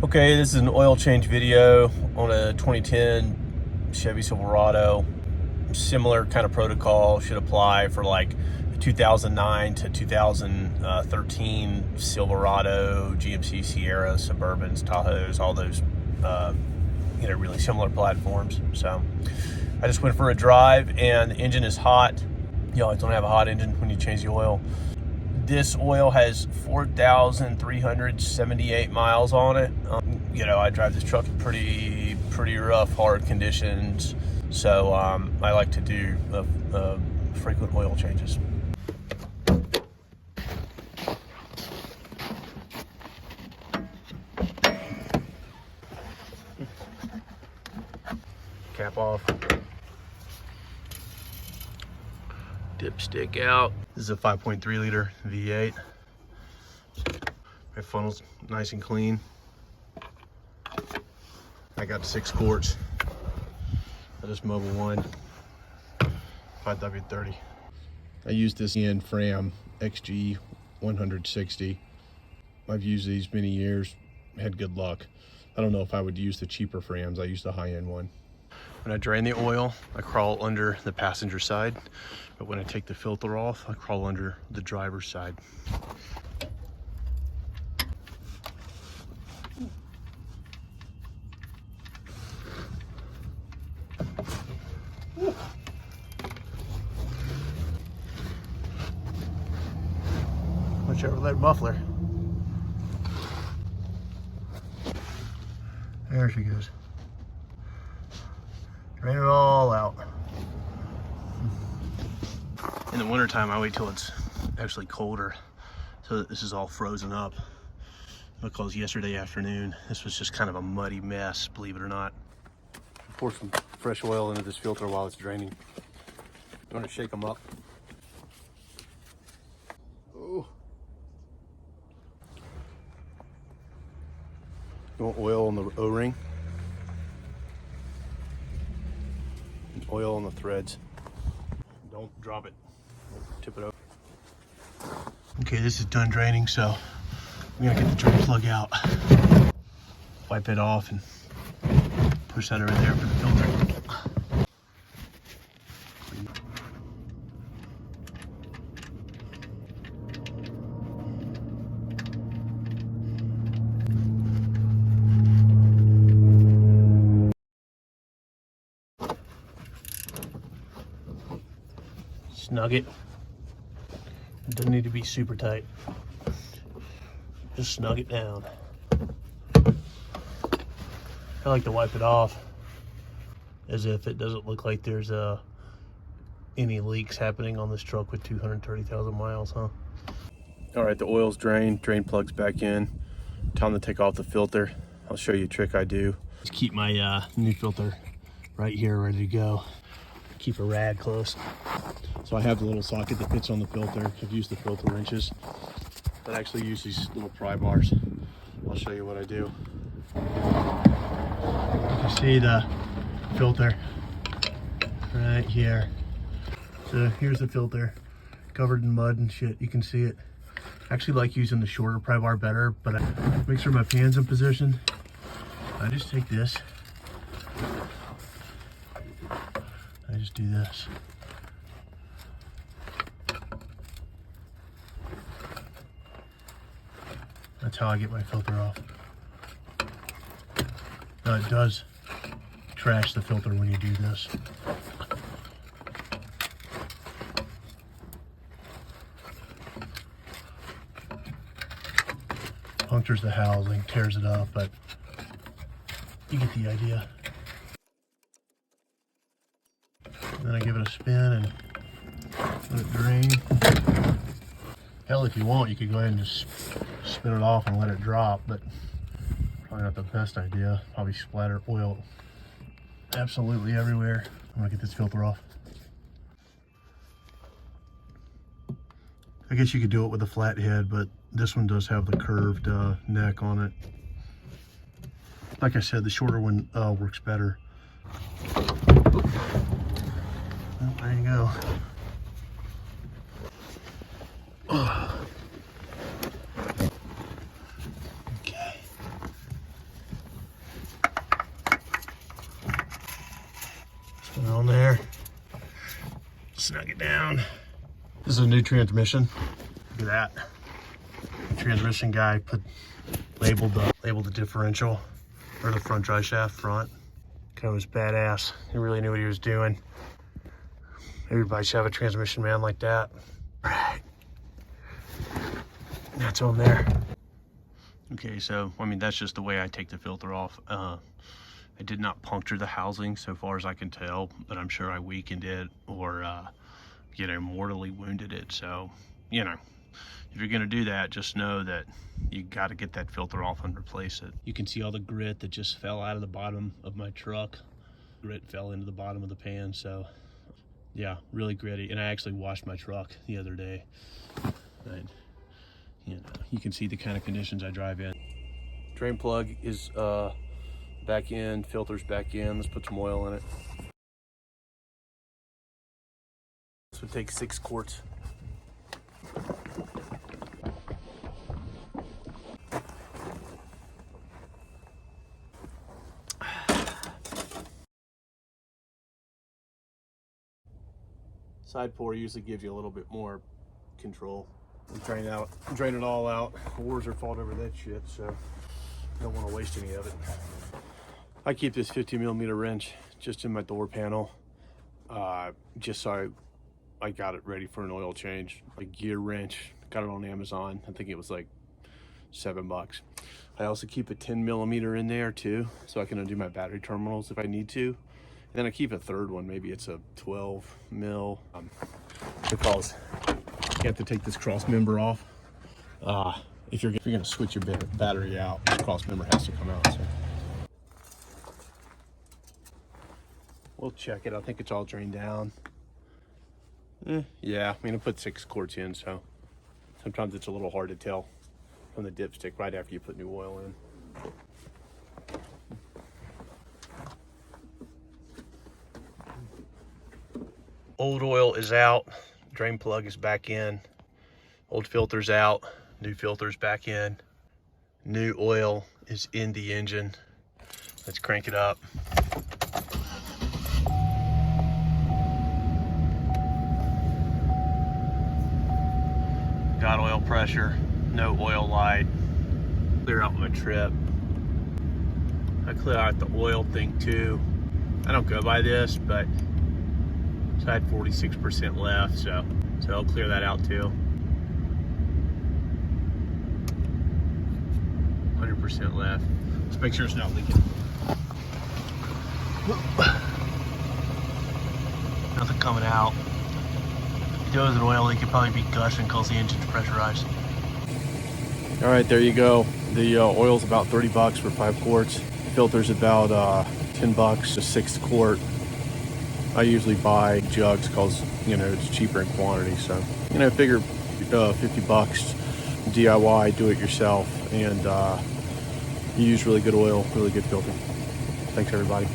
Okay, this is an oil change video on a 2010 Chevy Silverado. Similar kind of protocol should apply for like 2009 to 2013 Silverado, GMC Sierra, Suburbans, Tahoes, all those really similar platforms. So I just went for a drive and the engine is hot. You always don't have a hot engine when you change the oil. This oil has 4,378 miles on it. I drive this truck in pretty rough, hard conditions. So I like to do frequent oil changes. Cap off. Dipstick out. This is a 5.3 liter V8. My funnel's nice and clean. I got 6 quarts. I just Mobil 1 5W30. I used this in Fram XG 160. I've used these many years, had good luck. I don't know if I would use the cheaper Frams. I use the high-end one. When I drain the oil, I crawl under the passenger side, but when I take the filter off, I crawl under the driver's side. Watch out for that muffler. There she goes. Drain it all out. In the wintertime, I wait till it's actually colder so that this is all frozen up. Because yesterday afternoon, this was just kind of a muddy mess, believe it or not. Pour some fresh oil into this filter while it's draining. You want to shake them up. Oh. You want oil on the O-ring? Oil on the threads. Don't drop it. Tip it over. Okay, this is done draining, so I'm gonna get the drain plug out. Wipe it off and push that over there for the filter. Snug it. It doesn't need to be super tight. Just snug it down. I like to wipe it off as if it doesn't look like there's any leaks happening on this truck with 230,000 miles, huh? All right, the oil's drained, drain plug's back in. Time to take off the filter. I'll show you a trick I do. Just keep my new filter right here ready to go. Keep a rag close. So I have the little socket that fits on the filter. I've used the filter wrenches, but I actually use these little pry bars. I'll show you what I do. You can see the filter right here. So here's the filter, covered in mud and shit. You can see it. I actually like using the shorter pry bar better, but I make sure my pan's in position. I just take this. I just do this. That's how I get my filter off. Now it does trash the filter when you do this. Punctures the housing, tears it up, but you get the idea. Then I give it a spin and let it drain. Hell, if you want, you could go ahead and just spin it off and let it drop, but probably not the best idea. Probably splatter oil absolutely everywhere. I'm gonna get this filter off. I guess you could do it with a flat head, but this one does have the curved neck on it. Like I said, the shorter one works better. Well, there you go. Okay. snug it down. This is a new transmission. Look at that. The transmission guy labeled the differential, or the front drive shaft front. Kind of was badass. He really knew what he was doing. Everybody should have a transmission man like that. All right. That's on there. Okay, so I mean that's just the way I take the filter off. I did not puncture the housing so far as I can tell, but I'm sure I weakened it or you know, mortally wounded it. So, you know, if you're gonna do that, just know that you got to get that filter off and replace it. You can see all the grit that just fell out of the bottom of my truck. Grit fell into the bottom of the pan, so yeah, really gritty. And I actually washed my truck the other day. And, you know, you can see the kind of conditions I drive in. Drain plug is back in, filter's back in. Let's put some oil in it. This would take 6 quarts. Side pour usually gives you a little bit more control. Drain it all out. Oars are fault over that shit, so don't want to waste any of it. I keep this 50mm wrench just in my door panel, just so I got it ready for an oil change. A gear wrench, got it on Amazon. I think it was like $7. I also keep a 10mm in there too, so I can undo my battery terminals if I need to. And then I keep a third one, maybe it's a 12 mil, because you have to take this cross member off. If you're gonna switch your battery out, this cross member has to come out. So we'll check it. I think it's all drained down. Yeah, I mean I put 6 quarts in, so sometimes it's a little hard to tell from the dipstick right after you put new oil in. Old oil is out, drain plug is back in, old filter's out, new filter's back in, new oil is in the engine. Let's crank it up. Got oil pressure, no oil light. Clear out my trip. I clear out the oil thing too. I don't go by this, but so I had 46% left, so I'll clear that out too. 100% left. Let's make sure it's not leaking. Nothing coming out. If there was an oil leak, it'd probably be gushing because the engine's pressurized. All right, there you go. The oil's about $30 for 5 quarts. Filter's about $10, a 6 quart. I usually buy jugs because, you know, it's cheaper in quantity. So, you know, figure $50 DIY, do it yourself, and you use really good oil, really good filter. Thanks, everybody.